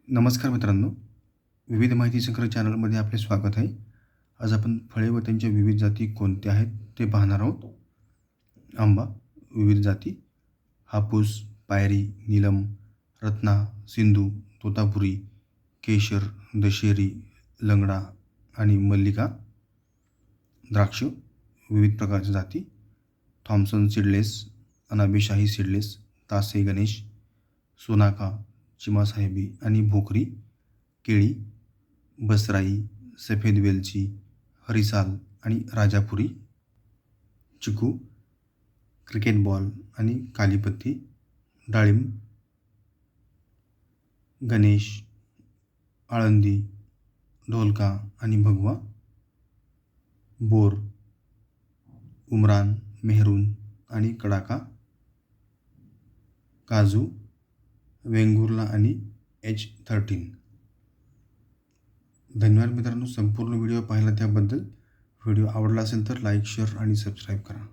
नमस्कार मित्रांनो, विविध माहिती संग्रह चॅनलमध्ये आपले स्वागत आहे. आज आपण फळे व त्यांच्या विविध जाती कोणत्या आहेत ते पाहणार आहोत. आंबा विविध जाती: हापूस, पायरी, नीलम, रत्ना, सिंधू, तोतापुरी, केशर, दशेरी, लंगडा आणि मल्लिका. द्राक्ष विविध प्रकारच्या जाती: Thompson seedless, Anabeshahi seedless, Tase Ganesh, Sonaka, Chimasahebi आणि भोकरी. केळी बसराई, सफेद वेलची, हरिसाल आणि राजापुरी. चिकू क्रिकेट बॉल आणि कालीपत्ती. डाळिंब गणेश, आळंदी, ढोलका आणि भगवा. बोर उमरान, मेहरून आणि कडाका. काजू वेंगुर्ला आणि H13. धन्यवाद मित्रांनो, संपूर्ण व्हिडिओ पाहिला त्याबद्दल. व्हिडिओ आवडला असेल तर लाईक, शेअर आणि सबस्क्राईब करा.